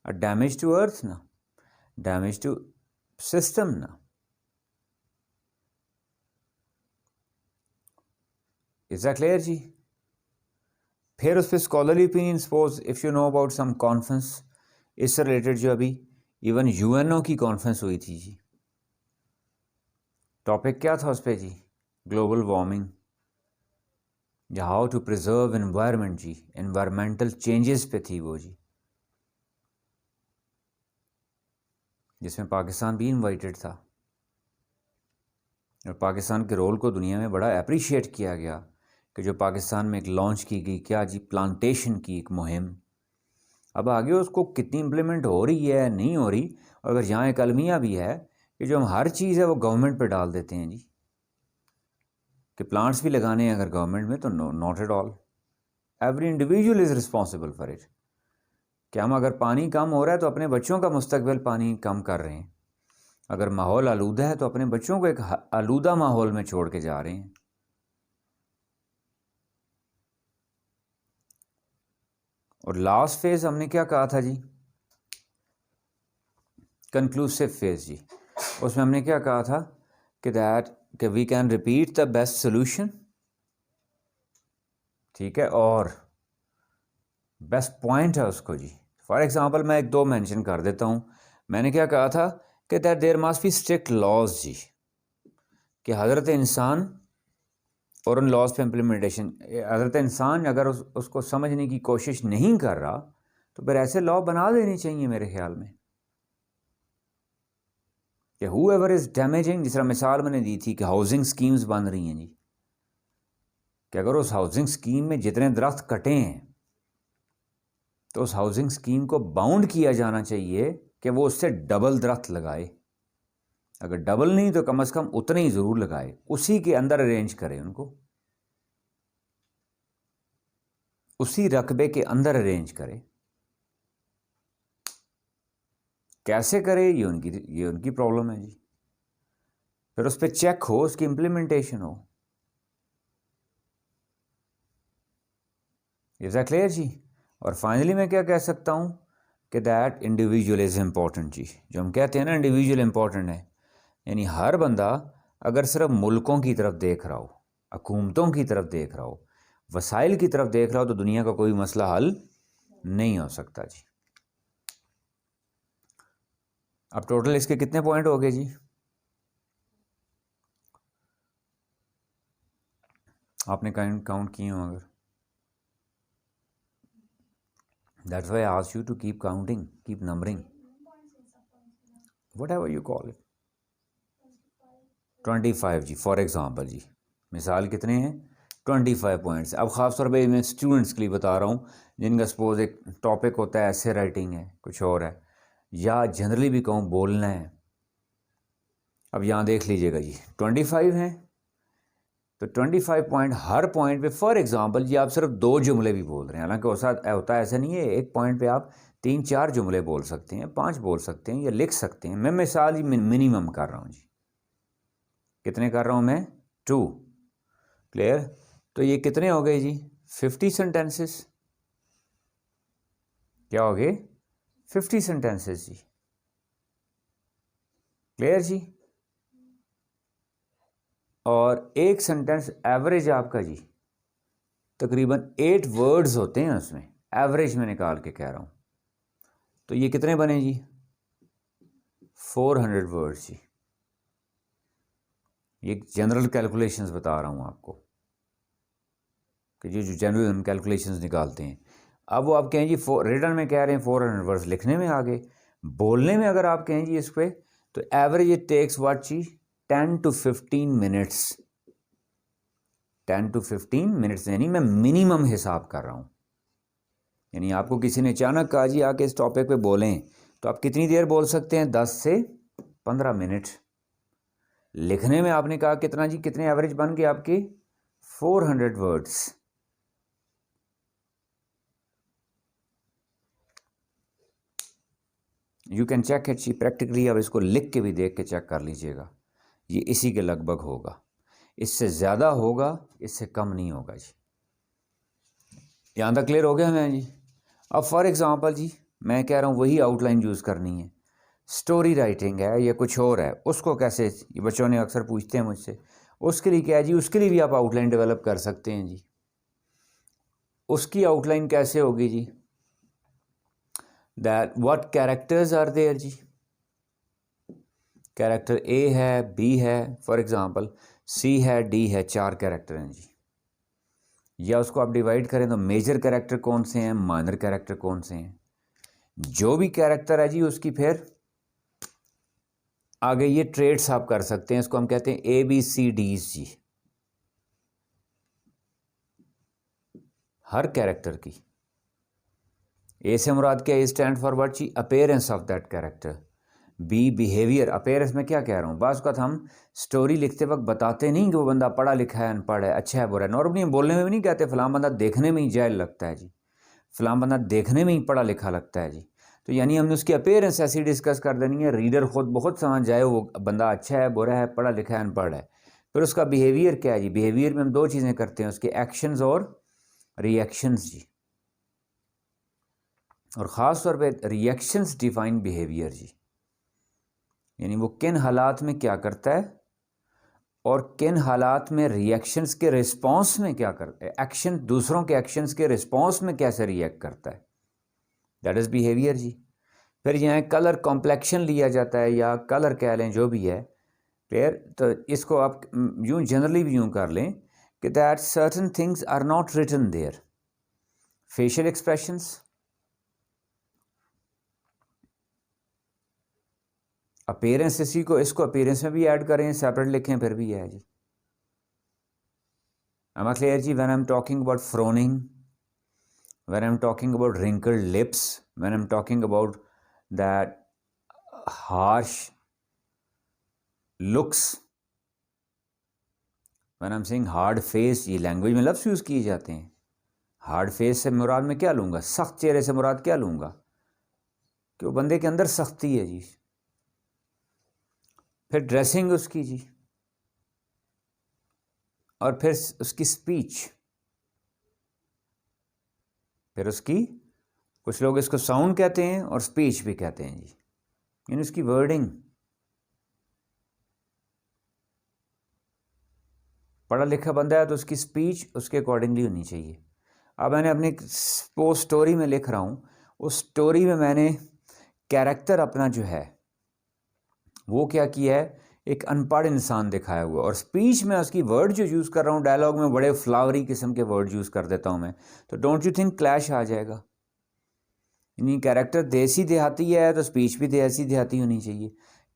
अ डैमेज टू अर्थ ना, डैमेज टू सिस्टम ना. इज दैट क्लियर जी. फिर उस पर scholarly opinion suppose if you know about some conference, इससे रिलेटेड जो अभी इवन यूएनओ की कॉन्फ्रेंस हुई थी जी. टॉपिक क्या था उस पर जी, ग्लोबल वार्मिंग या हाउ टू प्रिजर्व एनवायरनमेंट जी, एनवायरमेंटल चेंजेस पे थी वो जी, जिसमें पाकिस्तान भी इनवाइटेड था. और पाकिस्तान के रोल को दुनिया में बड़ा अप्रिशिएट किया गया कि जो पाकिस्तान में एक लॉन्च की गई क्या जी, प्लांटेशन की एक मुहिम. अब आगे उसको कितनी इम्प्लीमेंट हो रही है नहीं हो रही, और अगर यहाँ एक अलमिया भी है कि जो हम हर चीज़ है वो गवर्नमेंट पे डाल देते हैं जी, कि प्लांट्स भी लगाने हैं अगर गवर्नमेंट में, तो not at all. Every individual is responsible for it. कि हम अगर पानी कम हो रहा है तो अपने बच्चों का मुस्तकबिल पानी कम कर रहे हैं. अगर माहौल आलूदा है तो अपने बच्चों को एक आलूदा माहौल में छोड़ के जा रहे हैं. और लास्ट फेज हमने क्या कहा था जी, कंक्लूसिव फेज जी. उसमें हमने क्या कहा था कि कि we can repeat the best solution, ठीक है, और बेस्ट पॉइंट है उसको जी. फॉर एग्जांपल मैं एक दो मेंशन कर देता हूँ. मैंने क्या कहा था कि that there must be strict laws जी, कि हज़रत इंसान और उन लॉज पे इम्प्लीमेंटेशन. हज़रत इंसान अगर उसको समझने की कोशिश नहीं कर रहा तो फिर ऐसे लॉ बना देनी चाहिए मेरे ख्याल में कि हूएवर इज़ डैमेजिंग. जिस तरह मिसाल मैंने दी थी कि हाउसिंग स्कीम्स बन रही हैं जी, कि अगर उस हाउसिंग स्कीम में जितने दरख्त कटे हैं तो उस हाउसिंग स्कीम को बाउंड किया जाना चाहिए कि वो उससे डबल दरख्त लगाए. अगर डबल नहीं तो कम से कम उतने ही ज़रूर लगाए, उसी के अंदर अरेंज करें उनको, उसी रकबे के अंदर अरेंज करें. कैसे करे ये उनकी प्रॉब्लम है जी. फिर उस पर चेक हो, उसकी इम्प्लीमेंटेशन हो. इज दैट क्लियर जी. और फाइनली मैं क्या कह सकता हूँ कि दैट इंडिविजुअल इज़ इम्पॉर्टेंट जी. जो हम कहते हैं ना इंडिविजुअल इम्पॉर्टेंट है, यानी हर बंदा अगर सिर्फ मुल्कों की तरफ देख रहा हो, हुकूमतों की तरफ देख रहा हो, वसाइल की तरफ देख रहा हो, तो दुनिया का कोई मसला हल नहीं हो सकता जी. अब टोटल इसके कितने पॉइंट हो गए जी, आपने काउंट किए हो अगर? That's why I asked you to keep counting, keep numbering, whatever you call it. 25 जी फॉर एग्ज़ाम्पल जी, मिसाल कितने हैं 25 पॉइंट्स. अब ख़ास तौर पे मैं स्टूडेंट्स के लिए बता रहा हूँ जिनका सपोज एक टॉपिक होता है ऐसे राइटिंग है, कुछ और है, या जनरली भी कहूँ बोलना है. अब यहाँ देख लीजिएगा जी 25 हैं, तो 25 पॉइंट हर पॉइंट पे. फॉर एग्जांपल जी आप सिर्फ 2 जुमले भी बोल रहे हैं, हालांकि होता है ऐसा नहीं है, एक पॉइंट पे आप 3-4 जुमले बोल सकते हैं, 5 बोल सकते हैं या लिख सकते हैं. मैं मिसाल ही मिनिमम कर रहा हूँ जी. कितने कर रहा हूँ मैं 2. क्लियर. तो ये कितने हो गए जी 50 सेंटेंसेस. क्या हो गए 50 सेंटेंसेस जी. क्लियर जी. और एक सेंटेंस एवरेज आपका जी तकरीबन 8 वर्ड्स होते हैं उसमें, एवरेज में निकाल के कह रहा हूँ. तो ये कितने बने जी 400 वर्ड्स जी. ये जनरल कैलकुलेशंस बता रहा हूँ आपको कि जो जनरल हम कैलकुलेशंस निकालते हैं. अब वो आप कहें जी रिटर्न में कह रहे हैं 400 वर्ड्स, लिखने में आगे, बोलने में अगर आप कहें जी इस पर तो एवरेज इट टेक्स व्हाट जी 10 to 15 मिनट्स. 10 to 15 मिनट्स यानी मैं मिनिमम हिसाब कर रहा हूँ. यानी आपको किसी ने अचानक कहा जी आके इस टॉपिक पे बोलें, तो आप कितनी देर बोल सकते हैं 10 से 15 मिनट. लिखने में आपने कहा कितना जी, कितने एवरेज बन गए आपके 400 words. You can check it जी, प्रैक्टिकली आप इसको लिख के भी देख के चेक कर लीजिएगा, ये इसी के लगभग होगा, इससे ज़्यादा होगा, इससे कम नहीं होगा जी। यहाँ तक क्लियर हो गया हमें जी। अब फॉर एग्ज़ाम्पल जी मैं कह रहा हूँ वही आउटलाइन यूज़ करनी है, स्टोरी राइटिंग है या कुछ और है, उसको कैसे, ये बच्चों ने अक्सर पूछते हैं मुझसे, उसके लिए क्या है जी, उसके लिए भी आप आउटलाइन डेवलप कर सकते हैं जी। उसकी आउटलाइन कैसे होगी जी, that what characters are there जी, कैरेक्टर ए है, बी है, फॉर एग्ज़ाम्पल सी है, डी है, 4 कैरेक्टर हैं जी। या उसको आप डिवाइड करें तो मेजर कैरेक्टर कौन से हैं, माइनर कैरेक्टर कौन से हैं, जो भी कैरेक्टर है जी उसकी फिर आगे ये ट्रेड्स आप कर सकते हैं, इसको हम कहते हैं ABCDs जी, हर कैरेक्टर की। ए से मुराद क्या, ए स्टैंड फॉर व्हाट जी, appearance of that character. B behaviour, appearance में क्या कह रहा हूँ, बाज़ वक़्त हम स्टोरी लिखते वक्त बताते नहीं कि वो बंदा पढ़ा लिखा है, अनपढ़ है, अच्छा है, बुरा है। नॉर्मली हम बोलने में भी नहीं कहते फलां बंदा देखने में ही जाहिल लगता है जी, फलां बंदा देखने में ही पढ़ा लिखा लगता है जी। तो यानी हमने उसकी अपीयरेंस ऐसी डिस्कस कर देनी है, रीडर खुद बहुत समझ जाए वो बंदा अच्छा है, बुरा है, पढ़ा लिखा है, अनपढ़ है। फिर उसका बिहेवियर क्या है जी, बिहेवियर में हम 2 चीज़ें करते हैं, उसके एक्शंस और रिएक्शंस जी, और ख़ास तौर पे रिएक्शंस डिफाइन बिहेवियर जी, यानी वो किन हालात में क्या करता है और किन हालात में रिएक्शंस के रिस्पॉन्स में क्या करता है, एक्शन दूसरों के एक्शंस के रिस्पॉन्स में कैसे रिएक्ट करता है, दैट इज़ बिहेवियर जी। फिर यहाँ कलर कॉम्प्लेक्शन लिया जाता है या कलर कह लें जो भी है क्लियर, तो इसको आप यूँ जनरली भी यूँ कर लें कि that certain things are not written there, facial expressions, appearance, इसी को इसको अपीयरेंस में भी ऐड करें, सेपरेट लिखें फिर भी है जी। Am I clear जी? When I'm talking about frowning, when I'm talking about wrinkled lips, when I'm talking about that harsh looks, when I'm saying hard face, ये लैंग्वेज में लफ्ज़ यूज़ किए जाते हैं। हार्ड फेस से मुराद में क्या लूँगा, सख्त चेहरे से मुराद क्या लूँगा कि वो बंदे के अंदर सख्ती है जी। फिर ड्रेसिंग उसकी जी, और फिर उसकी स्पीच, फिर उसकी, कुछ लोग इसको साउंड कहते हैं और स्पीच भी कहते हैं जी, यानी उसकी वर्डिंग। पढ़ा लिखा बंदा है तो उसकी स्पीच उसके अकॉर्डिंगली होनी चाहिए। अब मैंने अपनी पोस्ट स्टोरी में लिख रहा हूँ, उस स्टोरी में मैंने कैरेक्टर अपना जो है वो क्या किया है, एक अनपढ़ इंसान दिखाया हुआ, और स्पीच में उसकी वर्ड जो यूज़ कर रहा हूँ, डायलॉग में बड़े फ्लावरी किस्म के वर्ड यूज़ कर देता हूँ मैं, तो डोंट यू थिंक क्लैश आ जाएगा। यानी कैरेक्टर देसी देहाती है तो स्पीच भी देसी देहाती होनी चाहिए,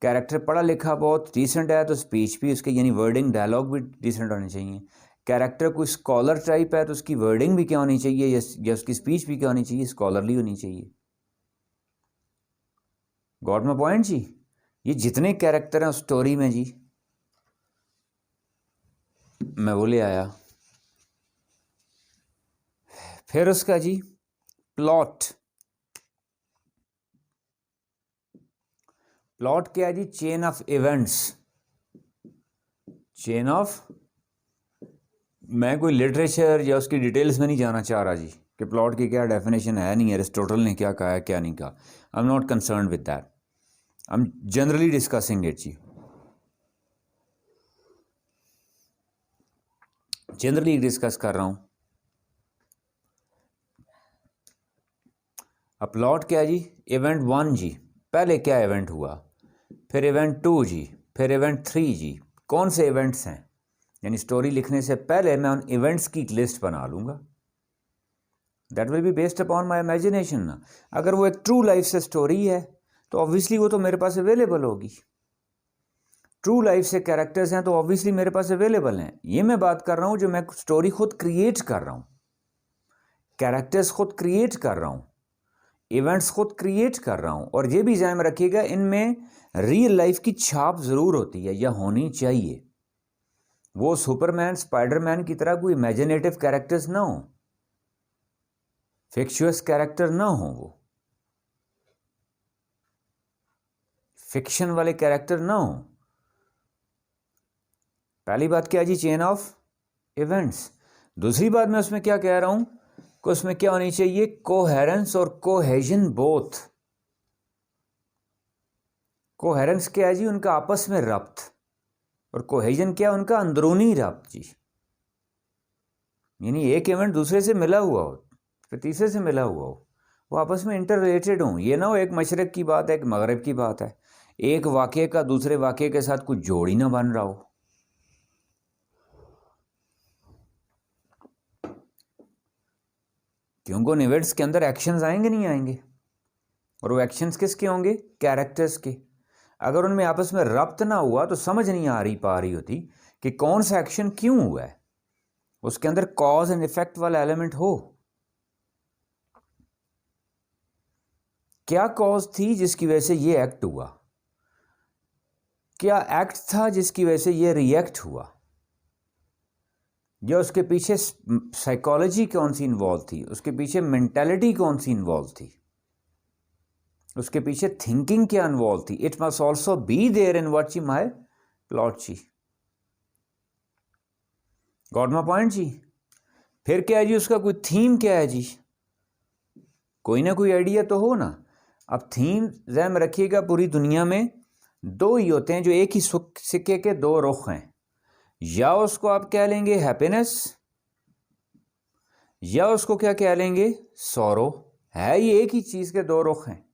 कैरेक्टर पढ़ा लिखा बहुत डिसेंट है तो स्पीच भी उसके यानी वर्डिंग डायलॉग भी डिसेंट होने चाहिए। कैरेक्टर कोई स्कॉलर टाइप है तो उसकी वर्डिंग भी क्या होनी चाहिए, या उसकी स्पीच भी क्या होनी चाहिए, स्कॉलरली होनी चाहिए। गॉट माय पॉइंट जी। ये जितने कैरेक्टर हैं उस स्टोरी में जी, मैं वो ले आया। फिर उसका जी प्लॉट, प्लॉट क्या है जी, chain of events, chain of, मैं कोई लिटरेचर या उसकी डिटेल्स में नहीं जाना चाह रहा जी कि प्लॉट की क्या डेफिनेशन है, नहीं एरिस्टोटल ने क्या कहा है क्या नहीं कहा, I am not concern with that, I am generally discussing it जी, जनरली डिस्कस कर रहा हूँ। अब प्लॉट क्या है जी, इवेंट 1 जी, पहले क्या इवेंट हुआ, फिर इवेंट 2 जी, फिर इवेंट 3 जी, कौन से इवेंट्स हैं, यानी स्टोरी लिखने से पहले मैं उन इवेंट्स की एक लिस्ट बना लूँगा, that will be based upon my imagination ना। अगर वो एक ट्रू लाइफ से स्टोरी है तो ऑब्वियसली वो तो मेरे पास अवेलेबल होगी, ट्रू लाइफ से कैरेक्टर्स हैं तो ऑब्वियसली मेरे पास अवेलेबल हैं। ये मैं बात कर रहा हूँ जो मैं स्टोरी खुद क्रिएट कर रहा हूँ, कैरेक्टर्स खुद क्रिएट कर रहा हूँ, इवेंट्स खुद क्रिएट कर रहा हूँ। और ये भी ध्यान में रखिएगा, इनमें रियल लाइफ की छाप ज़रूर होती है या होनी चाहिए। वो सुपरमैन स्पाइडरमैन की तरह कोई इमेजिनेटिव कैरेक्टर्स ना हो, फिक्चुअस कैरेक्टर ना हो, वो फिक्शन वाले कैरेक्टर ना हो। पहली बात क्या जी, चेन ऑफ इवेंट्स। दूसरी बात मैं उसमें क्या कह रहा हूं कि उसमें क्या होनी चाहिए, कोहेरेंस और कोहेजन बोथ। कोहेरेंस क्या है जी, उनका आपस में रब्त, और कोहेजन क्या, उनका अंदरूनी रब्त जी। यानी एक इवेंट दूसरे से मिला हुआ हो, फिर तीसरे से मिला हुआ हो, वो आपस में इंटर रिलेटेड हो। ये ना हो एक मशरक की बात है एक मगरब की बात है, एक वाक़े का दूसरे वाक़े के साथ कुछ जोड़ ही ना बन रहा हो। क्योंकि उन इवेंट्स के अंदर एक्शंस आएंगे नहीं आएंगे, और वो एक्शंस किसके होंगे, कैरेक्टर्स के। अगर उनमें आपस में रब्त ना हुआ तो समझ नहीं पा रही होती कि कौन सा एक्शन क्यों हुआ है, उसके अंदर कॉज एंड इफेक्ट वाला एलिमेंट हो। क्या कॉज थी जिसकी वजह से ये एक्ट हुआ, क्या एक्ट था जिसकी वजह से ये रिएक्ट हुआ, या उसके पीछे साइकोलॉजी कौन सी इन्वॉल्व थी, उसके पीछे मेंटालिटी कौन सी इन्वॉल्व थी, उसके पीछे थिंकिंग क्या इन्वॉल्व थी। It must also be there in what ची माई प्लॉट ची। गॉट माई पॉइंट जी। फिर क्या है जी, उसका कोई थीम क्या है जी, कोई ना कोई आइडिया तो हो ना। अब थीम ज़हन में रखिएगा, पूरी दुनिया में दो ही होते हैं जो एक ही सिक्के के दो रुख हैं। या उसको आप कह लेंगे हैप्पीनेस, या उसको क्या कह लेंगे, सॉरो। है ये एक ही चीज के दो रुख हैं।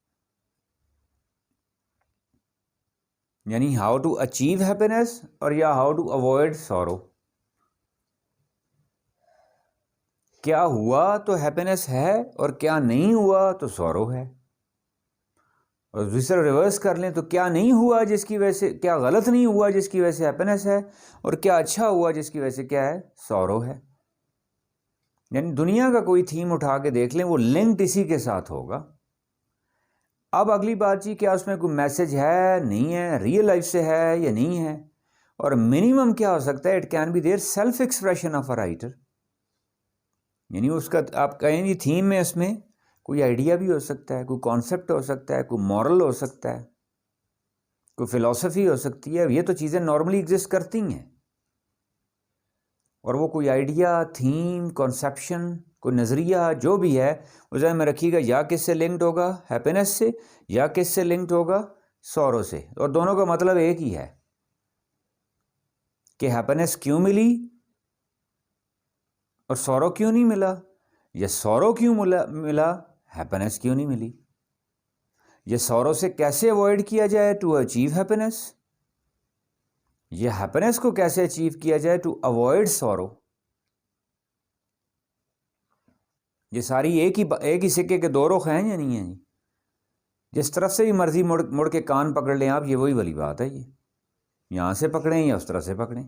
यानी हाउ टू अचीव हैप्पीनेस और या हाउ टू अवॉइड सॉरो। क्या हुआ तो हैप्पीनेस है और क्या नहीं हुआ तो सॉरो है। और दूसरा रिवर्स कर लें तो क्या नहीं हुआ जिसकी वजह से, क्या गलत नहीं हुआ जिसकी वजह से हैप्पीनेस है, और क्या अच्छा हुआ जिसकी वजह से क्या है, सॉरो है। यानी दुनिया का कोई थीम उठा के देख लें, वो लिंक्ड इसी के साथ होगा। अब अगली बात जी, क्या उसमें कोई मैसेज है, नहीं है, रियल लाइफ से है या नहीं है। और मिनिमम क्या हो सकता है, it can be their self expression of a writer. यानी उसका आप कहेंगे थीम में इसमें कोई आइडिया भी हो सकता है, कोई कॉन्सेप्ट हो सकता है, कोई मॉरल हो सकता है, कोई फिलॉसफी हो सकती है। ये तो चीज़ें नॉर्मली एग्जिस्ट करती हैं। और वो कोई आइडिया, थीम, कॉन्सेप्शन, कोई नज़रिया जो भी है, वो ज़हन में रखिएगा, या किससे लिंक्ड होगा, हैप्पीनेस से, या किससे लिंक्ड होगा, सॉरो से। और दोनों का मतलब एक ही है कि हैप्पीनेस क्यों मिली और सॉरो क्यों नहीं मिला, या सॉरो क्यों मिला हैप्पीनेस क्यों नहीं मिली। ये सॉरो से कैसे अवॉइड किया जाए टू अचीव हैप्पीनेस, ये हैप्पीनेस को कैसे अचीव किया जाए टू अवॉइड सॉरो। ये सारी एक ही सिक्के के दो रुख हैं या नहीं है जी। जिस तरफ से भी मर्जी मुड़ मुड़ के कान पकड़ लें आप, ये वही वाली बात है। ये यहां से पकड़ें या उस तरह से पकड़ें,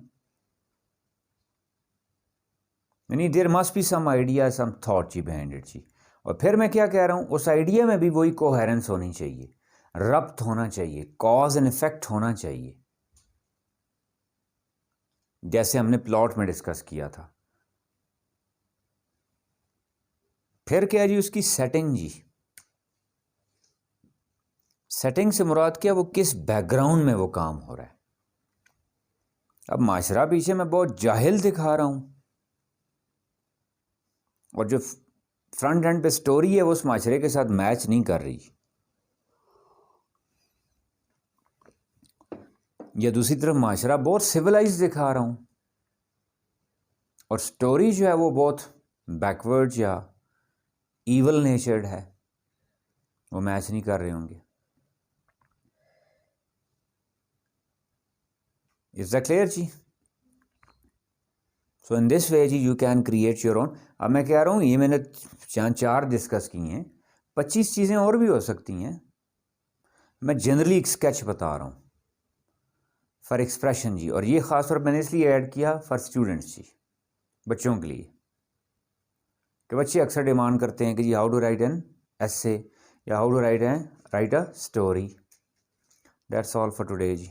यानी there must be some idea, some thought जी बिहाइंड इट जी। और फिर मैं क्या कह रहा हूं, उस आइडिया में भी वही कोहेरेंस होनी चाहिए, रब्त होना चाहिए, कॉज एंड इफेक्ट होना चाहिए, जैसे हमने प्लॉट में डिस्कस किया था। फिर क्या जी, उसकी सेटिंग जी। सेटिंग से मुराद क्या, वो किस बैकग्राउंड में वो काम हो रहा है। अब माशरा पीछे मैं बहुत जाहिल दिखा रहा हूं, और जो फ्रंट एंड पे स्टोरी है वो उस माशरे के साथ मैच नहीं कर रही। या दूसरी तरफ माशरा बहुत सिविलाइज दिखा रहा हूं, और स्टोरी जो है वो बहुत बैकवर्ड या ईवल नेचर्ड है, वो मैच नहीं कर रहे होंगे। इज दैट क्लियर जी। सो इन दिस वे जी you can create your own. अब मैं कह रहा हूँ, ये मैंने चार डिस्कस की हैं, 25 चीज़ें और भी हो सकती हैं। मैं जनरली एक स्केच बता रहा हूँ फॉर एक्सप्रेशन जी, और ये ख़ास तौर पर मैंने इसलिए ऐड किया फॉर स्टूडेंट्स जी, बच्चों के लिए, कि बच्चे अक्सर डिमांड करते हैं कि जी how to write an essay या how to write a story. That's all for today ji.